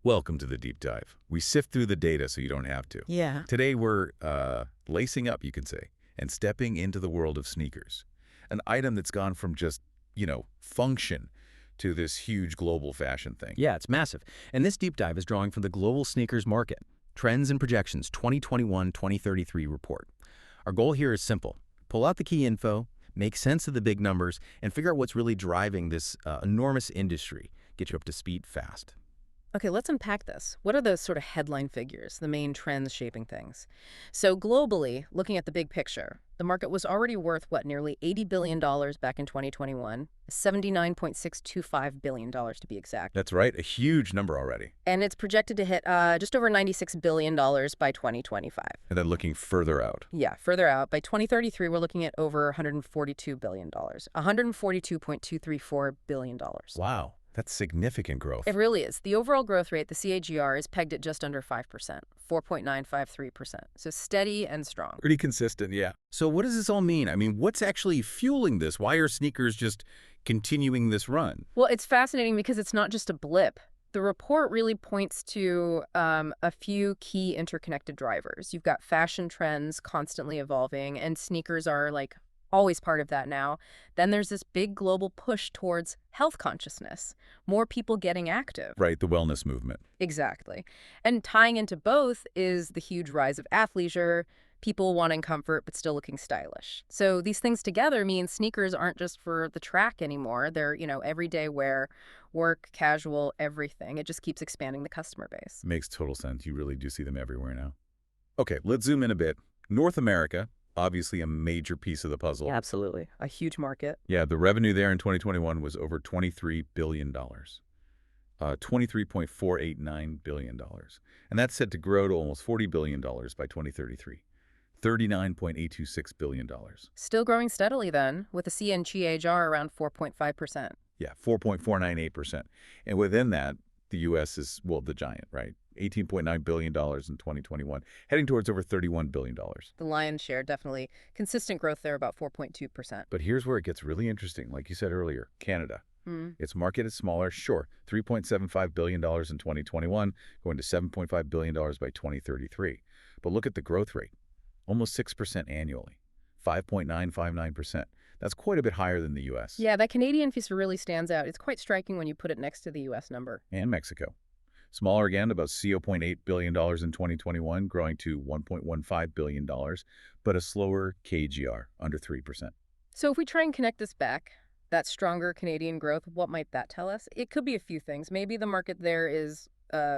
Welcome to the deep dive. We sift through the data so you don't have to. Yeah. Today we're lacing up, you can say, and stepping into the world of sneakers. An item that's gone from just, function to this huge global fashion thing. Yeah, it's massive. And this deep dive is drawing from the global sneakers market, Trends and Projections 2021-2033 report. Our goal here is simple. Pull out the key info, make sense of the big numbers, and figure out what's really driving this enormous industry. Get you up to speed fast. Okay, let's unpack this. What are those sort of headline figures, the main trends shaping things? So globally, looking at the big picture, the market was already worth, nearly $80 billion back in 2021, $79.625 billion to be exact. That's right, a huge number already. And it's projected to hit just over $96 billion by 2025. And then looking further out. Yeah, further out, by 2033, we're looking at over $142 billion, $142.234 billion. Wow, that's significant growth. It really is. The overall growth rate, the CAGR, is pegged at just under 5%, 4.953%. So steady and strong. Pretty consistent, yeah. So what does this all mean? I mean, what's actually fueling this? Why are sneakers just continuing this run? Well, it's fascinating because it's not just a blip. The report really points to a few key interconnected drivers. You've got fashion trends constantly evolving, and sneakers are always part of that now. Then there's this big global push towards health consciousness, more people getting active. Right, the wellness movement. Exactly. And tying into both is the huge rise of athleisure, people wanting comfort but still looking stylish. So these things together mean sneakers aren't just for the track anymore. They're, everyday wear, work, casual, everything. It just keeps expanding the customer base. Makes total sense. You really do see them everywhere now. Okay, let's zoom in a bit. North America, obviously a major piece of the puzzle. Yeah, absolutely. A huge market. Yeah, the revenue there in 2021 was over $23 billion. $23.489 billion. And that's set to grow to almost $40 billion by 2033. $39.826 billion. Still growing steadily then, with the CAGR around 4.5%. Yeah, 4.498%. And within that, the U.S. is, the giant, right? $18.9 billion in 2021, heading towards over $31 billion. The lion's share, definitely. Consistent growth there, about 4.2%. But here's where it gets really interesting. Like you said earlier, Canada. Its market is smaller, sure, $3.75 billion in 2021, going to $7.5 billion by 2033. But look at the growth rate, almost 6% annually, 5.959%. That's quite a bit higher than the U.S. Yeah, that Canadian piece really stands out. It's quite striking when you put it next to the U.S. number. And Mexico. Smaller again, about $0.8 billion in 2021, growing to $1.15 billion, but a slower KGR, under 3%. So if we try and connect this back, that stronger Canadian growth, what might that tell us? It could be a few things. Maybe the market there is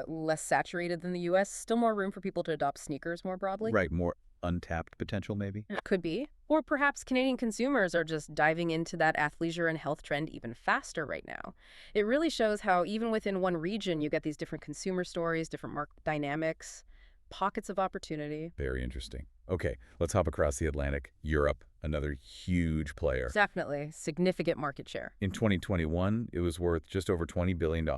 less saturated than the U.S., still more room for people to adopt sneakers more broadly. Right, more untapped potential maybe? Could be. Or perhaps Canadian consumers are just diving into that athleisure and health trend even faster right now. It really shows how even within one region, you get these different consumer stories, different market dynamics, pockets of opportunity. Very interesting. Okay, let's hop across the Atlantic. Europe, another huge player. Definitely. Significant market share. In 2021, it was worth just over $20 billion,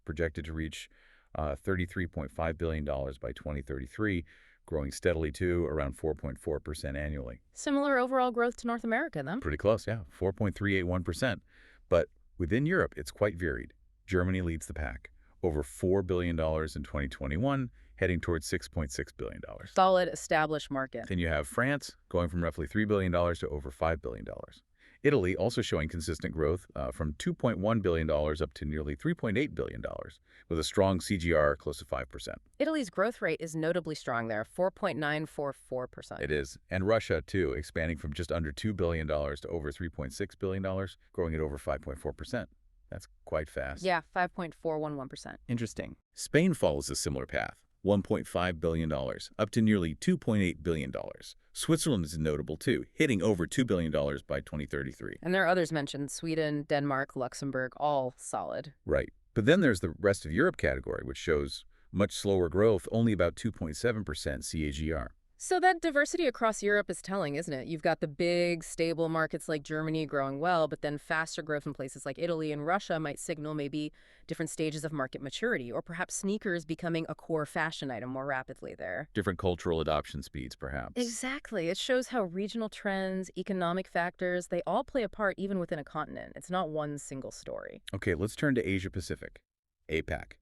projected to reach $33.5 billion by 2033, growing steadily to around 4.4% annually. Similar overall growth to North America, then. Pretty close, yeah, 4.381%. But within Europe, it's quite varied. Germany leads the pack, over $4 billion in 2021, heading towards $6.6 billion. Solid, established market. Then you have France, going from roughly $3 billion to over $5 billion. Italy also showing consistent growth from $2.1 billion up to nearly $3.8 billion, with a strong CGR close to 5%. Italy's growth rate is notably strong there, 4.944%. It is. And Russia, too, expanding from just under $2 billion to over $3.6 billion, growing at over 5.4%. That's quite fast. Yeah, 5.411%. Interesting. Spain follows a similar path, $1.5 billion, up to nearly $2.8 billion. Switzerland is notable, too, hitting over $2 billion by 2033. And there are others mentioned, Sweden, Denmark, Luxembourg, all solid. Right. But then there's the rest of Europe category, which shows much slower growth, only about 2.7% CAGR. So that diversity across Europe is telling, isn't it? You've got the big, stable markets like Germany growing well, but then faster growth in places like Italy and Russia might signal maybe different stages of market maturity, or perhaps sneakers becoming a core fashion item more rapidly there. Different cultural adoption speeds, perhaps. Exactly. It shows how regional trends, economic factors, they all play a part even within a continent. It's not one single story. Okay, let's turn to Asia Pacific, APAC.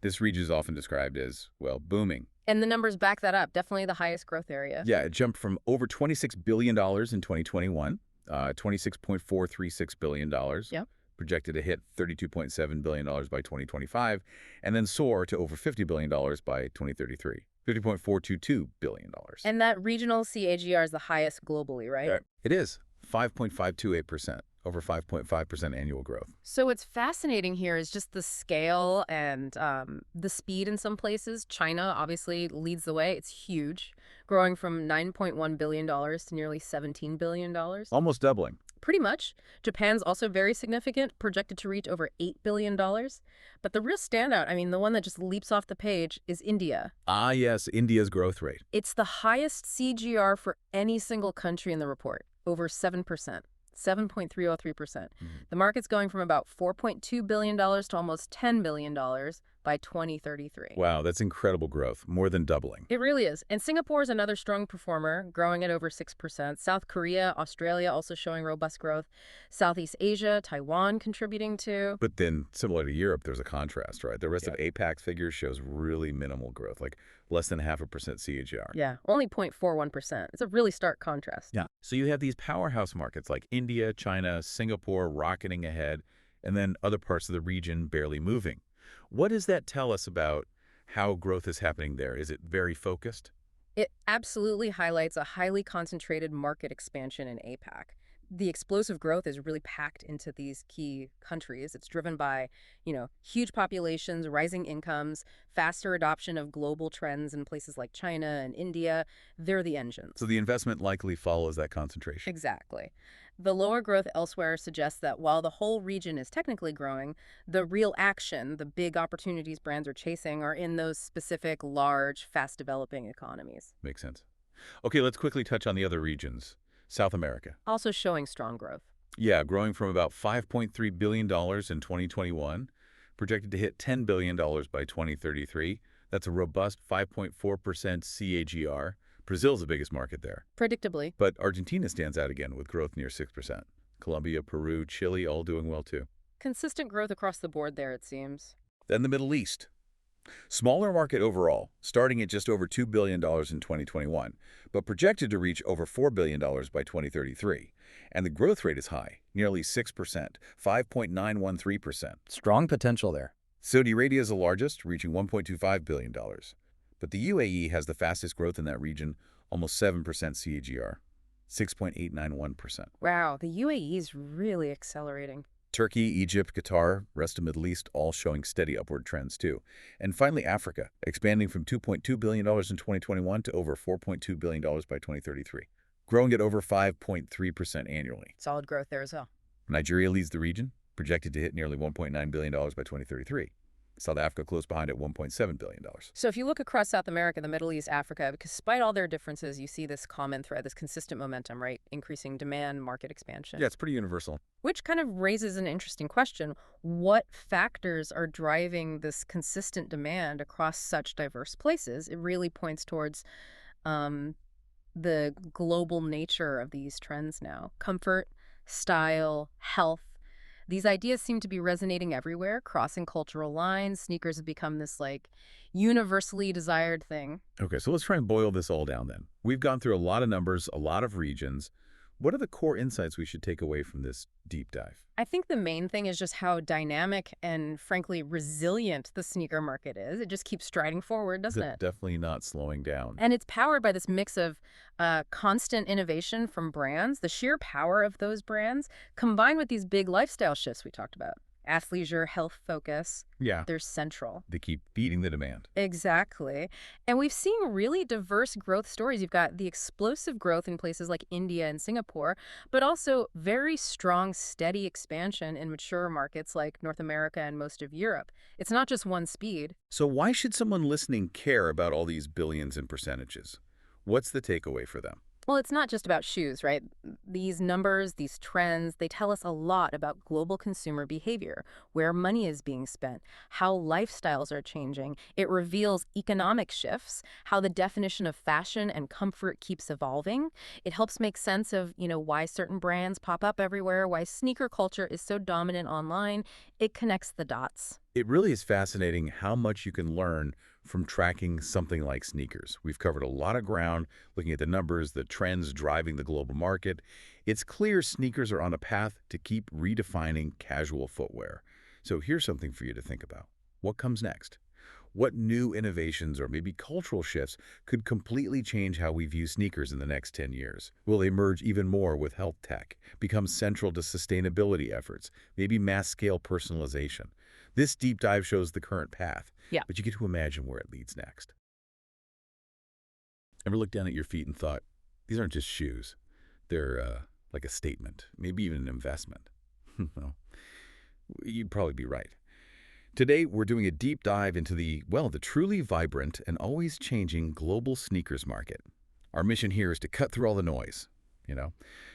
This region is often described as, well, booming. And the numbers back that up. Definitely the highest growth area. Yeah, it jumped from over $26 billion in 2021, $26.436 billion. Yep. Projected to hit $32.7 billion by 2025, and then soar to over $50 billion by 2033. $50.422 billion. And that regional CAGR is the highest globally, right? It is 5.528%, over 5.5% annual growth. So what's fascinating here is just the scale and the speed in some places. China obviously leads the way. It's huge, growing from $9.1 billion to nearly $17 billion. Almost doubling. Pretty much. Japan's also very significant, projected to reach over $8 billion. But the real standout, I mean, the one that just leaps off the page, is India. Ah, yes, India's growth rate. It's the highest CGR for any single country in the report, over 7%. 7.303%. The market's going from about $4.2 billion to almost $10 billion by 2033. Wow, that's incredible growth, more than doubling. It really is. And Singapore is another strong performer, growing at over 6%. South Korea, Australia also showing robust growth. Southeast Asia, Taiwan contributing too. But then, similar to Europe, there's a contrast, right? The rest of APAC figures shows really minimal growth, like less than 0.5% CAGR. Yeah, only 0.41%. It's a really stark contrast. Yeah. So you have these powerhouse markets like India, China, Singapore rocketing ahead, and then other parts of the region barely moving. What does that tell us about how growth is happening there? Is it very focused? It absolutely highlights a highly concentrated market expansion in APAC. The explosive growth is really packed into these key countries. It's driven by, huge populations, rising incomes, faster adoption of global trends in places like China and India. They're the engines. So the investment likely follows that concentration. Exactly. The lower growth elsewhere suggests that while the whole region is technically growing, the real action, the big opportunities brands are chasing, are in those specific, large, fast-developing economies. Makes sense. Okay, let's quickly touch on the other regions. South America. Also showing strong growth. Yeah, growing from about $5.3 billion in 2021, projected to hit $10 billion by 2033. That's a robust 5.4% CAGR. Brazil's the biggest market there. Predictably. But Argentina stands out again with growth near 6%. Colombia, Peru, Chile all doing well too. Consistent growth across the board there, it seems. Then the Middle East. Smaller market overall, starting at just over $2 billion in 2021, but projected to reach over $4 billion by 2033. And the growth rate is high, nearly 6%, 5.913%. Strong potential there. Saudi Arabia is the largest, reaching $1.25 billion. But the UAE has the fastest growth in that region, almost 7% CAGR, 6.891%. Wow, the UAE is really accelerating. Turkey, Egypt, Qatar, rest of Middle East, all showing steady upward trends too. And finally, Africa, expanding from $2.2 billion in 2021 to over $4.2 billion by 2033, growing at over 5.3% annually. Solid growth there as well. Nigeria leads the region, projected to hit nearly $1.9 billion by 2033. South Africa close behind at $1.7 billion. So if you look across South America, the Middle East, Africa, because despite all their differences, you see this common thread, this consistent momentum, right? Increasing demand, market expansion. Yeah, it's pretty universal. Which kind of raises an interesting question. What factors are driving this consistent demand across such diverse places? It really points towards the global nature of these trends now. Comfort, style, health. These ideas seem to be resonating everywhere, crossing cultural lines. Sneakers have become this, universally desired thing. Okay, so let's try and boil this all down then. We've gone through a lot of numbers, a lot of regions. What are the core insights we should take away from this deep dive? I think the main thing is just how dynamic and, frankly, resilient the sneaker market is. It just keeps striding forward, doesn't it? Definitely not slowing down. And it's powered by this mix of constant innovation from brands, the sheer power of those brands, combined with these big lifestyle shifts we talked about. Athleisure, health focus. Yeah. They're central. They keep feeding the demand. Exactly. And we've seen really diverse growth stories. You've got the explosive growth in places like India and Singapore, but also very strong, steady expansion in mature markets like North America and most of Europe. It's not just one speed. So why should someone listening care about all these billions in percentages? What's the takeaway for them? Well, it's not just about shoes, right? These numbers, these trends, they tell us a lot about global consumer behavior, where money is being spent, how lifestyles are changing. It reveals economic shifts, how the definition of fashion and comfort keeps evolving. It helps make sense of, why certain brands pop up everywhere, why sneaker culture is so dominant online. It connects the dots. It really is fascinating how much you can learn from tracking something like sneakers. We've covered a lot of ground, looking at the numbers, the trends driving the global market. It's clear sneakers are on a path to keep redefining casual footwear. So here's something for you to think about. What comes next? What new innovations or maybe cultural shifts could completely change how we view sneakers in the next 10 years? Will they merge even more with health tech, become central to sustainability efforts, maybe mass-scale personalization? This deep dive shows the current path, Yeah. but you get to imagine where it leads next. Ever looked down at your feet and thought, these aren't just shoes. They're like a statement, maybe even an investment? Well, you'd probably be right. Today, we're doing a deep dive into the truly vibrant and always changing global sneakers market. Our mission here is to cut through all the noise,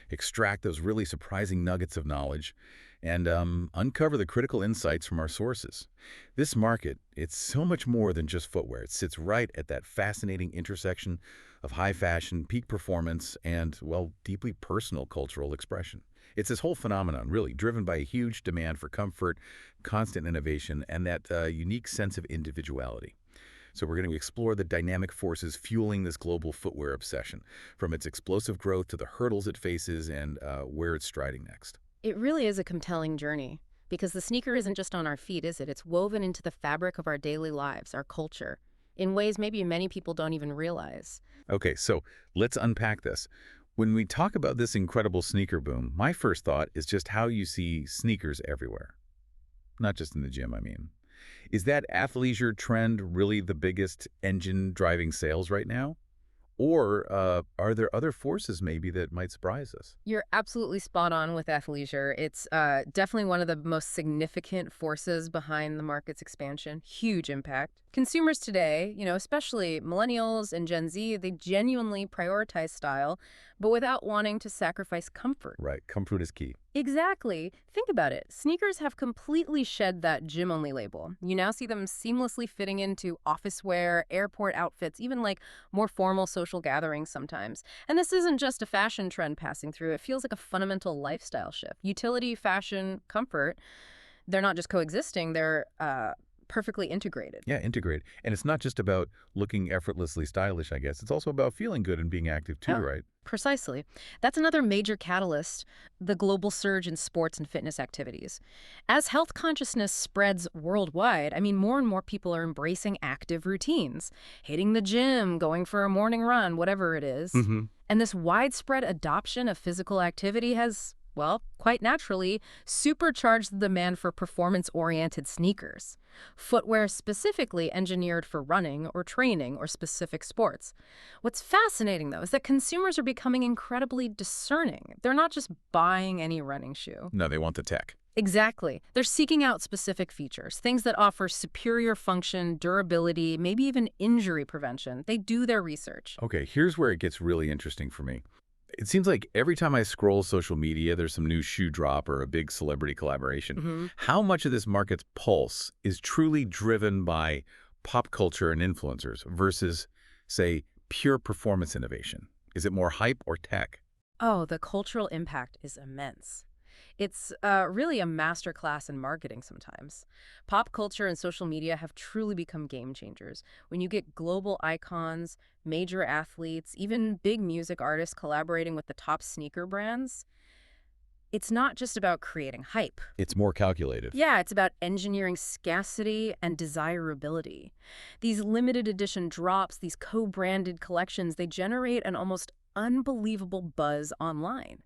extract those really surprising nuggets of knowledge, and uncover the critical insights from our sources. This market, it's so much more than just footwear. It sits right at that fascinating intersection of high fashion, peak performance, and, well, deeply personal cultural expression. It's this whole phenomenon, really, driven by a huge demand for comfort, constant innovation, and that unique sense of individuality. So we're going to explore the dynamic forces fueling this global footwear obsession, from its explosive growth to the hurdles it faces and where it's striding next. It really is a compelling journey, because the sneaker isn't just on our feet, is it? It's woven into the fabric of our daily lives, our culture, in ways maybe many people don't even realize. Okay, so let's unpack this. When we talk about this incredible sneaker boom, my first thought is just how you see sneakers everywhere. Not just in the gym, I mean. Is that athleisure trend really the biggest engine driving sales right now? Or are there other forces maybe that might surprise us? You're absolutely spot on with athleisure. It's definitely one of the most significant forces behind the market's expansion. Huge impact. Consumers today, especially millennials and Gen Z, they genuinely prioritize style, but without wanting to sacrifice comfort. Right, comfort is key. Exactly. Think about it. Sneakers have completely shed that gym-only label. You now see them seamlessly fitting into office wear, airport outfits, even like more formal social gatherings sometimes. And this isn't just a fashion trend passing through. It feels like a fundamental lifestyle shift. Utility, fashion, comfort, they're not just coexisting, they're perfectly integrated. Yeah, integrate. And it's not just about looking effortlessly stylish, I guess. It's also about feeling good and being active too, right? Precisely. That's another major catalyst, the global surge in sports and fitness activities. As health consciousness spreads worldwide, more and more people are embracing active routines, hitting the gym, going for a morning run, whatever it is. And this widespread adoption of physical activity has, well, quite naturally, supercharged the demand for performance-oriented sneakers. Footwear specifically engineered for running or training or specific sports. What's fascinating, though, is that consumers are becoming incredibly discerning. They're not just buying any running shoe. No, they want the tech. Exactly. They're seeking out specific features, things that offer superior function, durability, maybe even injury prevention. They do their research. Okay, here's where it gets really interesting for me. It seems like every time I scroll social media, there's some new shoe drop or a big celebrity collaboration. How much of this market's pulse is truly driven by pop culture and influencers versus, say, pure performance innovation? Is it more hype or tech? Oh, the cultural impact is immense. It's really a masterclass in marketing sometimes. Pop culture and social media have truly become game changers. When you get global icons, major athletes, even big music artists collaborating with the top sneaker brands, it's not just about creating hype. It's more calculated. Yeah, it's about engineering scarcity and desirability. These limited edition drops, these co-branded collections, they generate an almost unbelievable buzz online,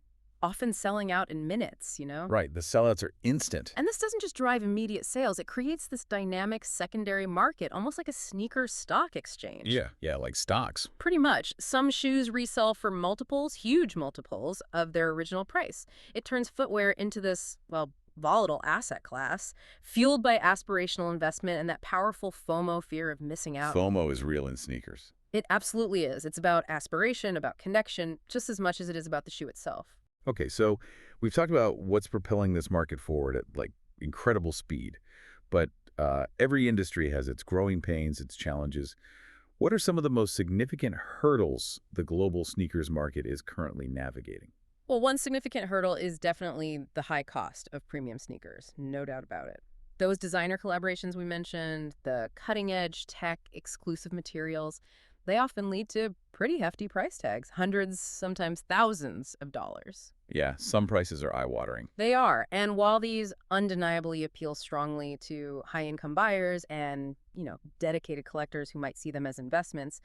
often selling out in minutes, Right, the sellouts are instant. And this doesn't just drive immediate sales. It creates this dynamic secondary market, almost like a sneaker stock exchange. Yeah, like stocks. Pretty much. Some shoes resell for multiples, huge multiples, of their original price. It turns footwear into this, well, volatile asset class, fueled by aspirational investment and that powerful FOMO, fear of missing out. FOMO is real in sneakers. It absolutely is. It's about aspiration, about connection, just as much as it is about the shoe itself. Okay, so we've talked about what's propelling this market forward at incredible speed, but every industry has its growing pains, its challenges. What are some of the most significant hurdles the global sneakers market is currently navigating? Well, one significant hurdle is definitely the high cost of premium sneakers, no doubt about it. Those designer collaborations we mentioned, the cutting-edge tech, exclusive materials, they often lead to pretty hefty price tags, hundreds, sometimes thousands of dollars. Yeah, some prices are eye-watering. They are. And while these undeniably appeal strongly to high-income buyers and, dedicated collectors who might see them as investments,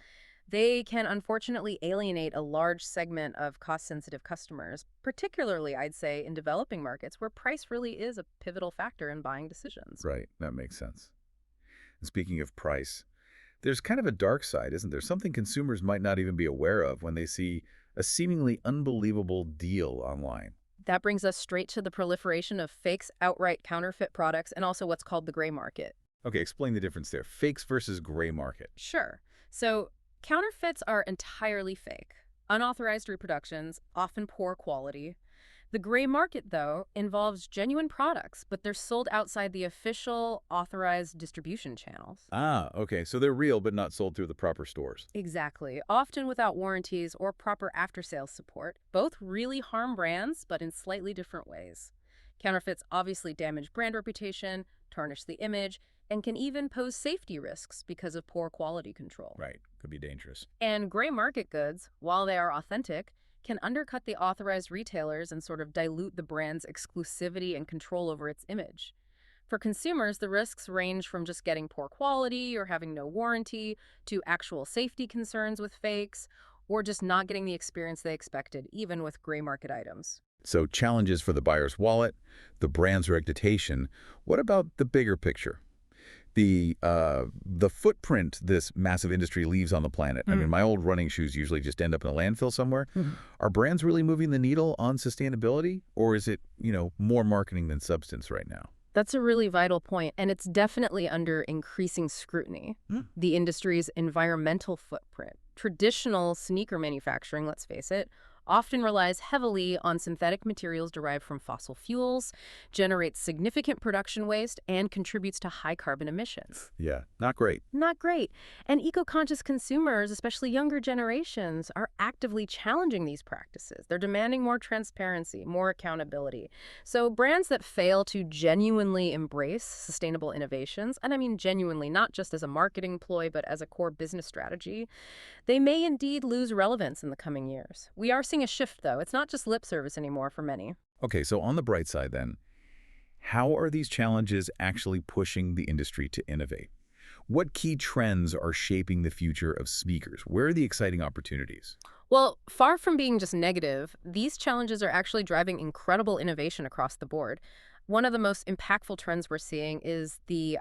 they can unfortunately alienate a large segment of cost-sensitive customers, particularly, I'd say, in developing markets where price really is a pivotal factor in buying decisions. Right, that makes sense. And speaking of price, there's kind of a dark side, isn't there? Something consumers might not even be aware of when they see a seemingly unbelievable deal online. That brings us straight to the proliferation of fakes, outright counterfeit products, and also what's called the gray market. Okay, explain the difference there. Fakes versus gray market. Sure. So counterfeits are entirely fake, unauthorized reproductions, often poor quality. The gray market, though, involves genuine products, but they're sold outside the official authorized distribution channels. Ah, okay, so they're real but not sold through the proper stores. Exactly, often without warranties or proper after-sales support. Both really harm brands, but in slightly different ways. Counterfeits obviously damage brand reputation, tarnish the image, and can even pose safety risks because of poor quality control. Right, could be dangerous. And gray market goods, while they are authentic, can undercut the authorized retailers and sort of dilute the brand's exclusivity and control over its image. For consumers, the risks range from just getting poor quality or having no warranty to actual safety concerns with fakes or just not getting the experience they expected, even with gray market items. So challenges for the buyer's wallet, the brand's reputation. What about the bigger picture? The footprint this massive industry leaves on the planet. I mean, my old running shoes usually just end up in a landfill somewhere. Are brands really moving the needle on sustainability, or is it, more marketing than substance right now? That's a really vital point, and it's definitely under increasing scrutiny. The industry's environmental footprint. Traditional sneaker manufacturing, let's face it, often relies heavily on synthetic materials derived from fossil fuels, generates significant production waste, and contributes to high carbon emissions. Yeah, not great. Not great. And eco-conscious consumers, especially younger generations, are actively challenging these practices. They're demanding more transparency, more accountability. So brands that fail to genuinely embrace sustainable innovations, and I mean genuinely, not just as a marketing ploy, but as a core business strategy, they may indeed lose relevance in the coming years. We are seeing a shift, though. It's not just lip service anymore for many. Okay, so on the bright side then, how are these challenges actually pushing the industry to innovate? What key trends are shaping the future of sneakers? Where are the exciting opportunities? Well, far from being just negative, these challenges are actually driving incredible innovation across the board. One of the most impactful trends we're seeing is the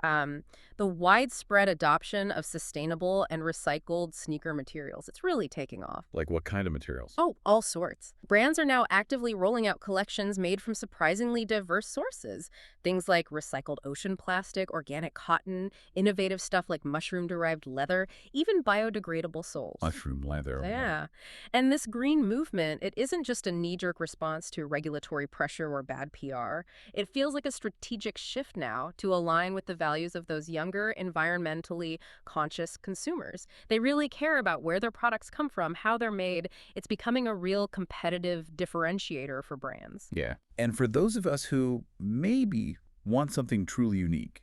widespread adoption of sustainable and recycled sneaker materials. It's really taking off. Like what kind of materials? Oh, all sorts. Brands are now actively rolling out collections made from surprisingly diverse sources. Things like recycled ocean plastic, organic cotton, innovative stuff like mushroom-derived leather, even biodegradable soles. Mushroom leather. Yeah. And this green movement, it isn't just a knee-jerk response to regulatory pressure or bad PR. It feels like a strategic shift now to align with the values of those younger, environmentally conscious consumers. They really care about where their products come from, how they're made. It's becoming a real competitive differentiator for brands. Yeah. And for those of us who maybe want something truly unique,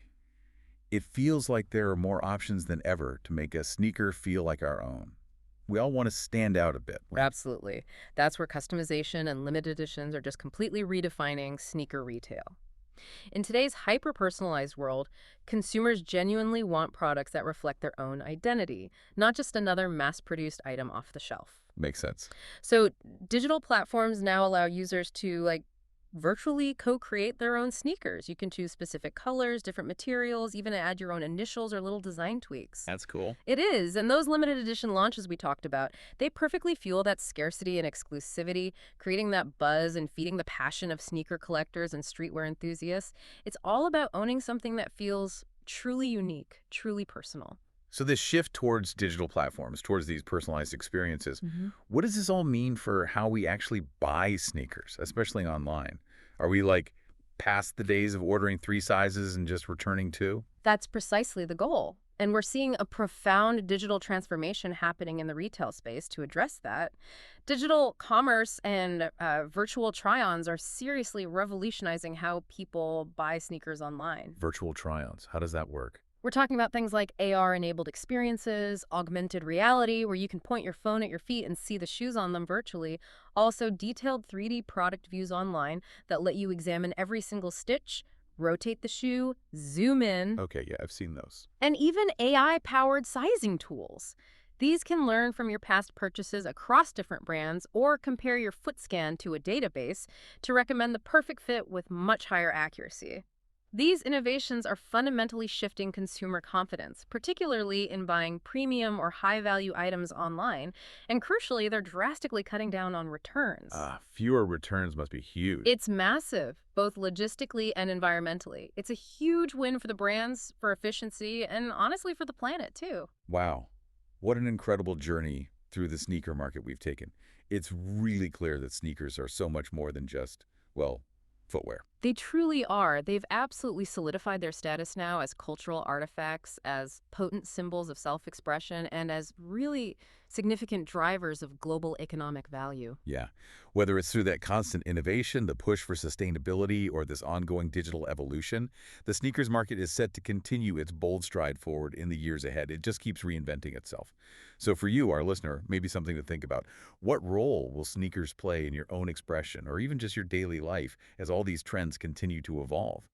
it feels like there are more options than ever to make a sneaker feel like our own. We all want to stand out a bit. Absolutely. That's where customization and limited editions are just completely redefining sneaker retail. In today's hyper-personalized world, consumers genuinely want products that reflect their own identity, not just another mass-produced item off the shelf. Makes sense. So digital platforms now allow users to virtually co-create their own sneakers. You can choose specific colors, different materials, even add your own initials or little design tweaks. That's cool. It is, and those limited edition launches we talked about, they perfectly fuel that scarcity and exclusivity, creating that buzz and feeding the passion of sneaker collectors and streetwear enthusiasts. It's all about owning something that feels truly unique, truly personal. So this shift towards digital platforms, towards these personalized experiences, what does this all mean for how we actually buy sneakers, especially online? Are we past the days of ordering 3 sizes and just returning 2? That's precisely the goal. And we're seeing a profound digital transformation happening in the retail space to address that. Digital commerce and virtual try-ons are seriously revolutionizing how people buy sneakers online. Virtual try-ons, how does that work? We're talking about things like AR-enabled experiences, augmented reality, where you can point your phone at your feet and see the shoes on them virtually. Also, detailed 3D product views online that let you examine every single stitch, rotate the shoe, zoom in, Okay, yeah, I've seen those. and even AI-powered sizing tools. These can learn from your past purchases across different brands or compare your foot scan to a database to recommend the perfect fit with much higher accuracy. These innovations are fundamentally shifting consumer confidence, particularly in buying premium or high-value items online, and crucially, they're drastically cutting down on returns. Fewer returns must be huge. It's massive, both logistically and environmentally. It's a huge win for the brands, for efficiency, and honestly for the planet, too. Wow, what an incredible journey through the sneaker market we've taken. It's really clear that sneakers are so much more than just, well, footwear. They truly are. They've absolutely solidified their status now as cultural artifacts, as potent symbols of self-expression, and as really significant drivers of global economic value. Yeah, whether it's through that constant innovation, the push for sustainability, or this ongoing digital evolution, the sneakers market is set to continue its bold stride forward in the years ahead. It just keeps reinventing itself. So for you, our listener, maybe something to think about. What role will sneakers play in your own expression, or even just your daily life, as all these trends continue to evolve?